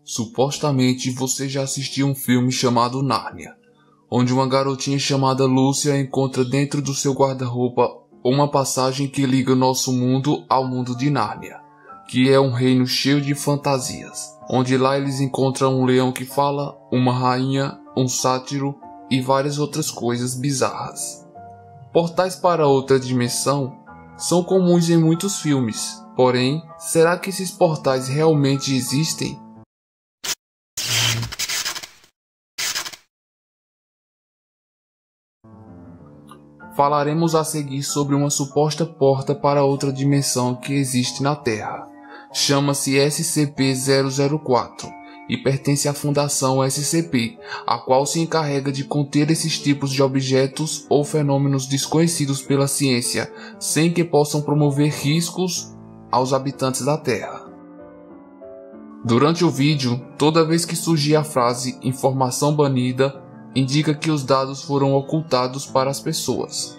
Supostamente você já assistiu um filme chamado Nárnia, onde uma garotinha chamada Lúcia encontra dentro do seu guarda-roupa uma passagem que liga nosso mundo ao mundo de Nárnia, que é um reino cheio de fantasias, onde lá eles encontram um leão que fala, uma rainha, um sátiro e várias outras coisas bizarras. Portais para outra dimensão são comuns em muitos filmes, porém, será que esses portais realmente existem? Falaremos a seguir sobre uma suposta porta para outra dimensão que existe na Terra. Chama-se SCP-004 e pertence à Fundação SCP, a qual se encarrega de conter esses tipos de objetos ou fenômenos desconhecidos pela ciência, sem que possam promover riscos aos habitantes da Terra. Durante o vídeo, toda vez que surgir a frase "informação banida", indica que os dados foram ocultados para as pessoas.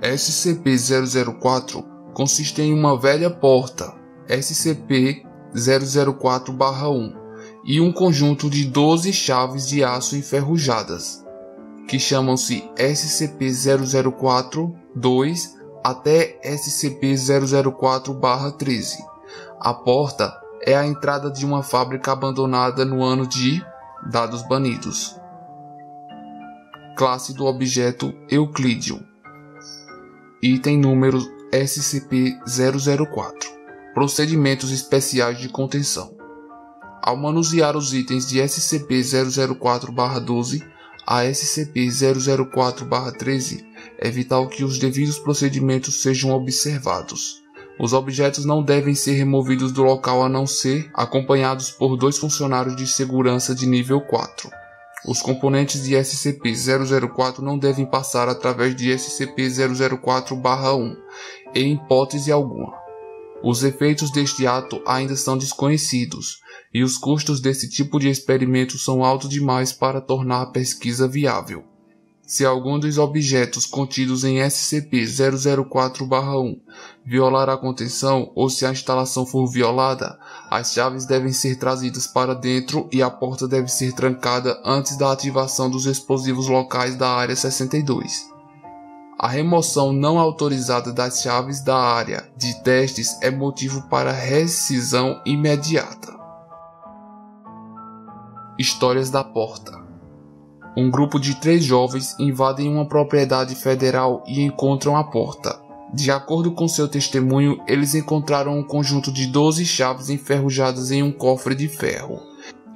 SCP-004 consiste em uma velha porta SCP-004-1 e um conjunto de 12 chaves de aço enferrujadas, que chamam-se SCP-004-2 até SCP-004-13. A porta é a entrada de uma fábrica abandonada no ano de dados banidos. Classe do objeto Euclideum. Item número SCP-004. Procedimentos especiais de contenção. Ao manusear os itens de SCP-004-12 a SCP-004-13, é vital que os devidos procedimentos sejam observados. Os objetos não devem ser removidos do local a não ser acompanhados por 2 funcionários de segurança de nível 4. Os componentes de SCP-004 não devem passar através de SCP-004-1, em hipótese alguma. Os efeitos deste ato ainda são desconhecidos, e os custos desse tipo de experimento são altos demais para tornar a pesquisa viável. Se algum dos objetos contidos em SCP-004-1 violar a contenção ou se a instalação for violada, as chaves devem ser trazidas para dentro e a porta deve ser trancada antes da ativação dos explosivos locais da Área 62. A remoção não autorizada das chaves da área de testes é motivo para rescisão imediata. Histórias da porta. Um grupo de 3 jovens invadem uma propriedade federal e encontram a porta. De acordo com seu testemunho, eles encontraram um conjunto de 12 chaves enferrujadas em um cofre de ferro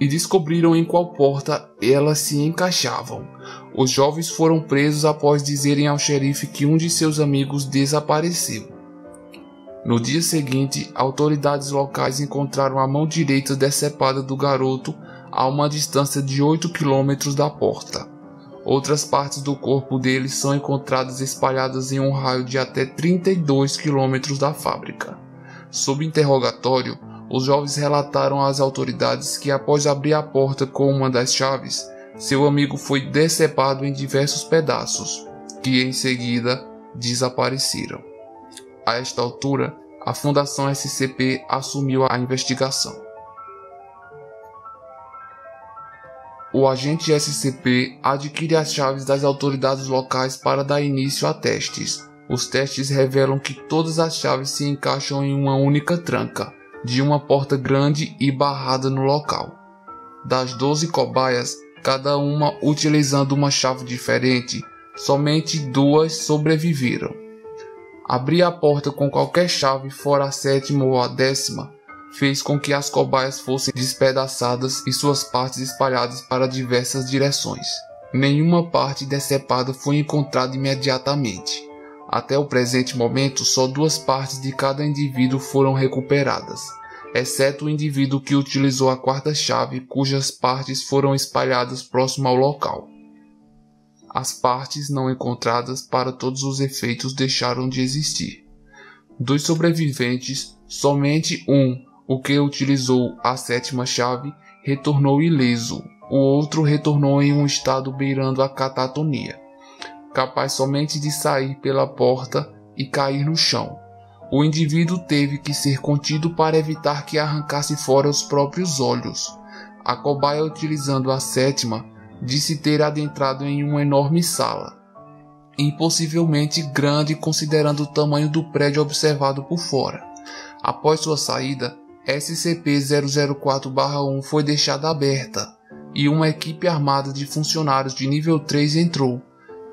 e descobriram em qual porta elas se encaixavam. Os jovens foram presos após dizerem ao xerife que um de seus amigos desapareceu. No dia seguinte, autoridades locais encontraram a mão direita decepada do garoto a uma distância de 8 km da porta. Outras partes do corpo dele são encontradas espalhadas em um raio de até 32 km da fábrica. Sob interrogatório, os jovens relataram às autoridades que após abrir a porta com uma das chaves, seu amigo foi decepado em diversos pedaços, que em seguida desapareceram. A esta altura, a Fundação SCP assumiu a investigação. O agente SCP adquire as chaves das autoridades locais para dar início a testes. Os testes revelam que todas as chaves se encaixam em uma única tranca, de uma porta grande e barrada no local. Das 12 cobaias, cada uma utilizando uma chave diferente, somente 2 sobreviveram. Abrir a porta com qualquer chave fora a 7ª ou a 10ª fez com que as cobaias fossem despedaçadas e suas partes espalhadas para diversas direções. Nenhuma parte decepada foi encontrada imediatamente. Até o presente momento, só 2 partes de cada indivíduo foram recuperadas, exceto o indivíduo que utilizou a 4ª chave, cujas partes foram espalhadas próximo ao local. As partes não encontradas para todos os efeitos deixaram de existir. Dos sobreviventes, somente um, o que utilizou a 7ª chave, retornou ileso. O outro retornou em um estado beirando a catatonia, capaz somente de sair pela porta e cair no chão. O indivíduo teve que ser contido para evitar que arrancasse fora os próprios olhos. A cobaia, utilizando a sétima, disse ter adentrado em uma enorme sala, impossivelmente grande considerando o tamanho do prédio observado por fora. Após sua saída, SCP-004-1 foi deixada aberta e uma equipe armada de funcionários de nível 3 entrou.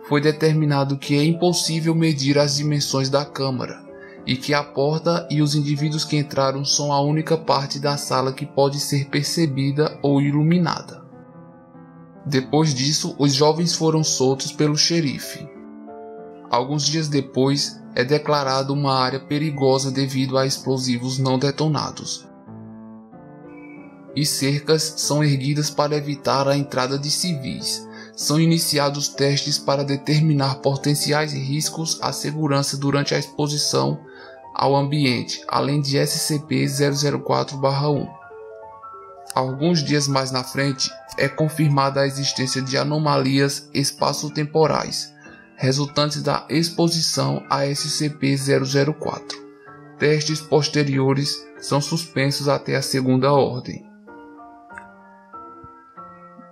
Foi determinado que é impossível medir as dimensões da câmara e que a porta e os indivíduos que entraram são a única parte da sala que pode ser percebida ou iluminada. Depois disso, os jovens foram soltos pelo xerife. Alguns dias depois, é declarado uma área perigosa devido a explosivos não detonados. E cercas são erguidas para evitar a entrada de civis. São iniciados testes para determinar potenciais riscos à segurança durante a exposição ao ambiente, além de SCP-004-1. Alguns dias mais na frente, é confirmada a existência de anomalias espaço-temporais, resultantes da exposição a SCP-004. Testes posteriores são suspensos até a segunda ordem.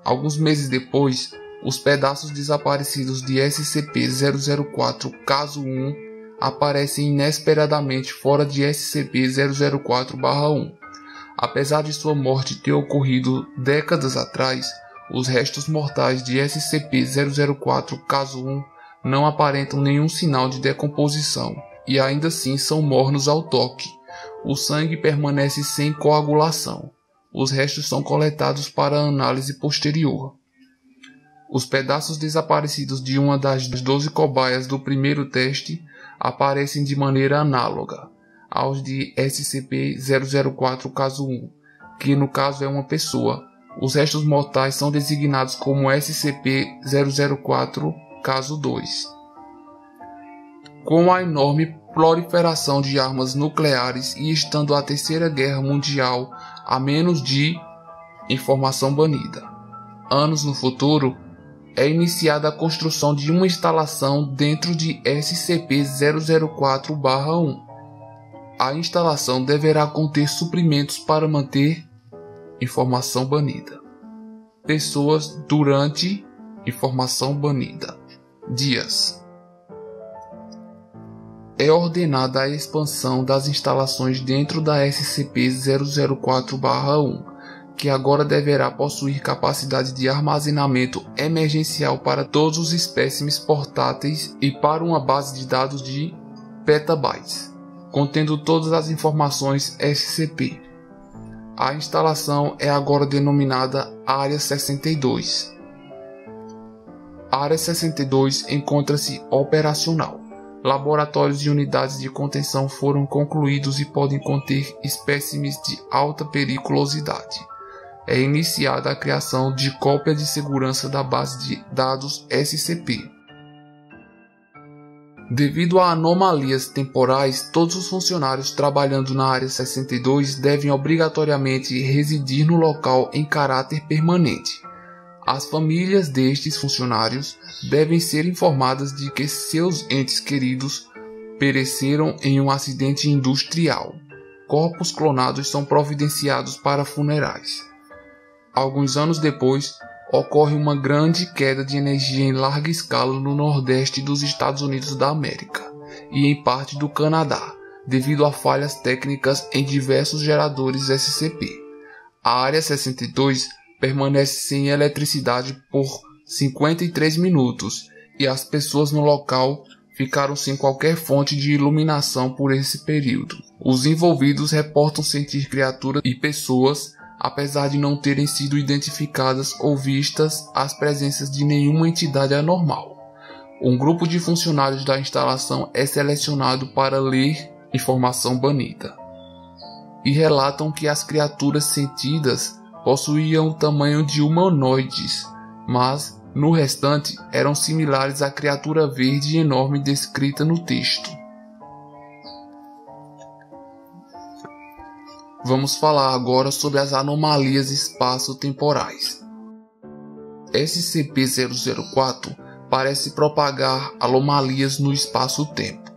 Alguns meses depois, os pedaços desaparecidos de SCP-004 caso 1 aparecem inesperadamente fora de SCP-004-1. Apesar de sua morte ter ocorrido décadas atrás, os restos mortais de SCP-004 caso 1 não aparentam nenhum sinal de decomposição e ainda assim são mornos ao toque. O sangue permanece sem coagulação. Os restos são coletados para análise posterior. Os pedaços desaparecidos de uma das 12 cobaias do primeiro teste aparecem de maneira análoga aos de SCP-004 caso 1, que no caso é uma pessoa. Os restos mortais são designados como SCP-004 caso 2. Com a enorme proliferação de armas nucleares e estando a Terceira Guerra Mundial a menos de informação banida, anos no futuro, é iniciada a construção de uma instalação dentro de SCP-004-1. A instalação deverá conter suprimentos para manter informação banida. Pessoas durante informação banida. Dias. É ordenada a expansão das instalações dentro da SCP-004-1, que agora deverá possuir capacidade de armazenamento emergencial para todos os espécimes portáteis e para uma base de dados de petabytes, contendo todas as informações SCP. A instalação é agora denominada Área 62. A Área 62 encontra-se operacional. Laboratórios e unidades de contenção foram concluídos e podem conter espécimes de alta periculosidade. É iniciada a criação de cópia de segurança da base de dados SCP. Devido a anomalias temporais, todos os funcionários trabalhando na Área 62 devem obrigatoriamente residir no local em caráter permanente. As famílias destes funcionários devem ser informadas de que seus entes queridos pereceram em um acidente industrial. Corpos clonados são providenciados para funerais. Alguns anos depois, ocorre uma grande queda de energia em larga escala no nordeste dos Estados Unidos da América e em parte do Canadá, devido a falhas técnicas em diversos geradores SCP. A Área 62 permanece sem eletricidade por 53 minutos e as pessoas no local ficaram sem qualquer fonte de iluminação por esse período. Os envolvidos reportam sentir criaturas e pessoas, apesar de não terem sido identificadas ou vistas as presenças de nenhuma entidade anormal. Um grupo de funcionários da instalação é selecionado para ler informação banida e relatam que as criaturas sentidas possuíam o tamanho de humanoides, mas, no restante, eram similares à criatura verde enorme descrita no texto. Vamos falar agora sobre as anomalias espaço-temporais. SCP-004 parece propagar anomalias no espaço-tempo.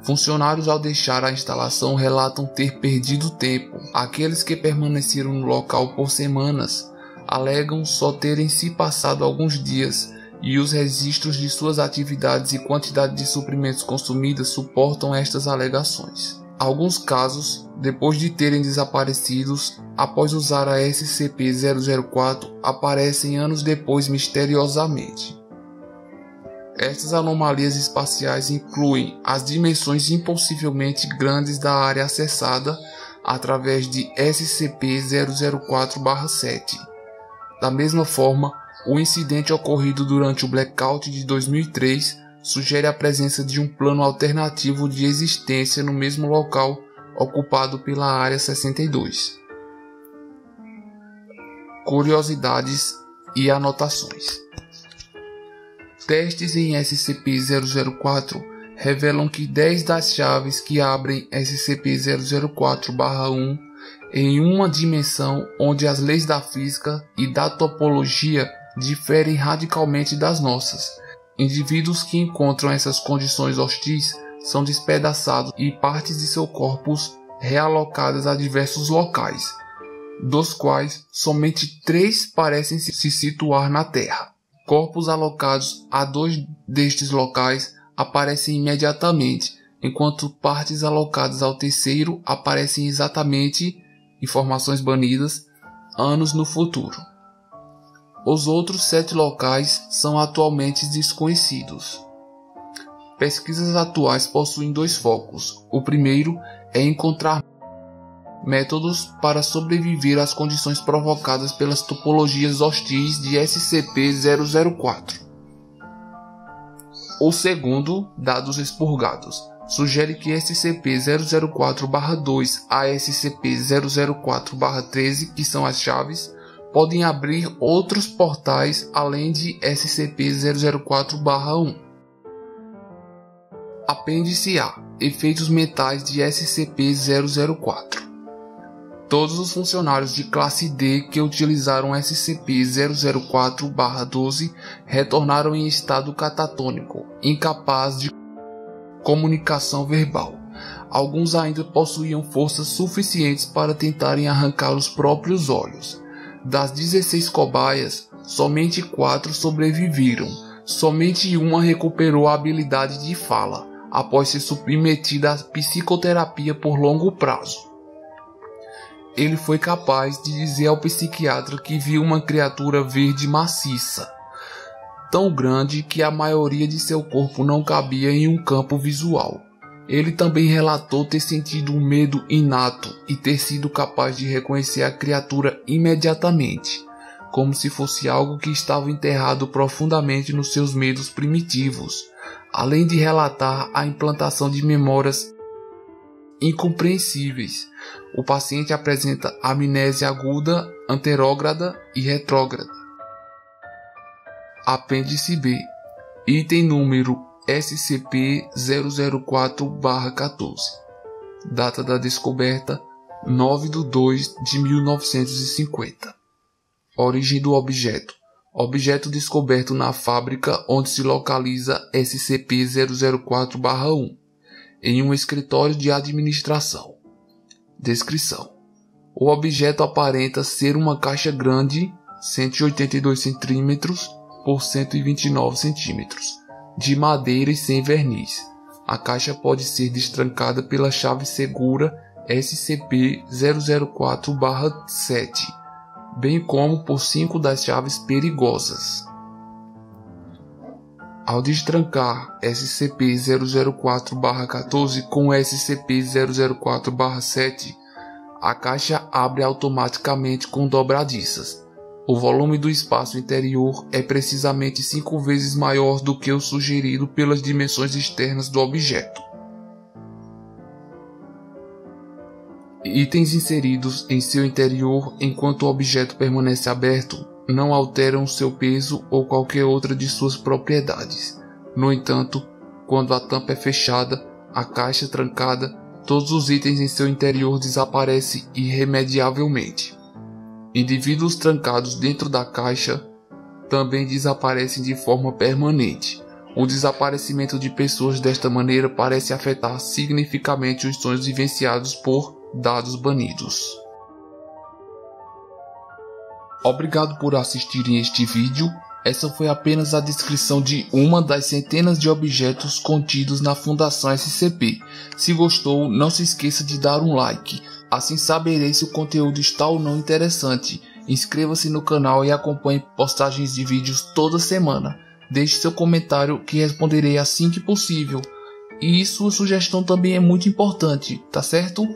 Funcionários ao deixar a instalação relatam ter perdido tempo. Aqueles que permaneceram no local por semanas alegam só terem se passado alguns dias e os registros de suas atividades e quantidade de suprimentos consumidas suportam estas alegações. Alguns casos, depois de terem desaparecido após usar a SCP-004, aparecem anos depois misteriosamente. Estas anomalias espaciais incluem as dimensões impossivelmente grandes da área acessada através de SCP-004-7. Da mesma forma, o incidente ocorrido durante o blackout de 2003 sugere a presença de um plano alternativo de existência no mesmo local ocupado pela Área 62. Curiosidades e anotações. Testes em SCP-004 revelam que 10 das chaves que abrem SCP-004-1 em uma dimensão onde as leis da física e da topologia diferem radicalmente das nossas. Indivíduos que encontram essas condições hostis são despedaçados e partes de seus corpos realocadas a diversos locais, dos quais somente 3 parecem se situar na Terra. Corpos alocados a 2 destes locais aparecem imediatamente, enquanto partes alocadas ao terceiro aparecem exatamente, informações banidas, anos no futuro. Os outros 7 locais são atualmente desconhecidos. Pesquisas atuais possuem 2 focos. O primeiro é encontrar métodos para sobreviver às condições provocadas pelas topologias hostis de SCP-004. O segundo, dados expurgados, sugere que SCP-004-2 a SCP-004-13, que são as chaves, podem abrir outros portais além de SCP-004-1. Apêndice A. Efeitos mentais de SCP-004. Todos os funcionários de classe D que utilizaram SCP-004-12 retornaram em estado catatônico, incapaz de comunicação verbal. Alguns ainda possuíam forças suficientes para tentarem arrancar os próprios olhos. Das 16 cobaias, somente 4 sobreviveram. Somente uma recuperou a habilidade de fala, após ser submetida à psicoterapia por longo prazo. Ele foi capaz de dizer ao psiquiatra que viu uma criatura verde maciça, tão grande que a maioria de seu corpo não cabia em um campo visual. Ele também relatou ter sentido um medo inato e ter sido capaz de reconhecer a criatura imediatamente, como se fosse algo que estava enterrado profundamente nos seus medos primitivos, além de relatar a implantação de memórias incompreensíveis. O paciente apresenta amnésia aguda, anterógrada e retrógrada. Apêndice B. Item número SCP-004-14. Data da descoberta: 9/2/1950. Origem do objeto: objeto descoberto na fábrica onde se localiza SCP-004-1, em um escritório de administração. Descrição: o objeto aparenta ser uma caixa grande, 182 cm por 129 cm, de madeira e sem verniz. A caixa pode ser destrancada pela chave segura SCP-004-7, bem como por 5 das chaves perigosas. Ao destrancar SCP-004-14 com SCP-004-7, a caixa abre automaticamente com dobradiças. O volume do espaço interior é precisamente 5 vezes maior do que o sugerido pelas dimensões externas do objeto. Itens inseridos em seu interior enquanto o objeto permanece aberto não alteram seu peso ou qualquer outra de suas propriedades. No entanto, quando a tampa é fechada, a caixa trancada, todos os itens em seu interior desaparecem irremediavelmente. Indivíduos trancados dentro da caixa também desaparecem de forma permanente. O desaparecimento de pessoas desta maneira parece afetar significativamente os sonhos vivenciados por dados banidos. Obrigado por assistirem este vídeo. Essa foi apenas a descrição de uma das centenas de objetos contidos na Fundação SCP. Se gostou, não se esqueça de dar um like. Assim saberei se o conteúdo está ou não interessante. Inscreva-se no canal e acompanhe postagens de vídeos toda semana. Deixe seu comentário que responderei assim que possível. E sua sugestão também é muito importante, tá certo?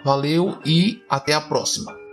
Valeu e até a próxima.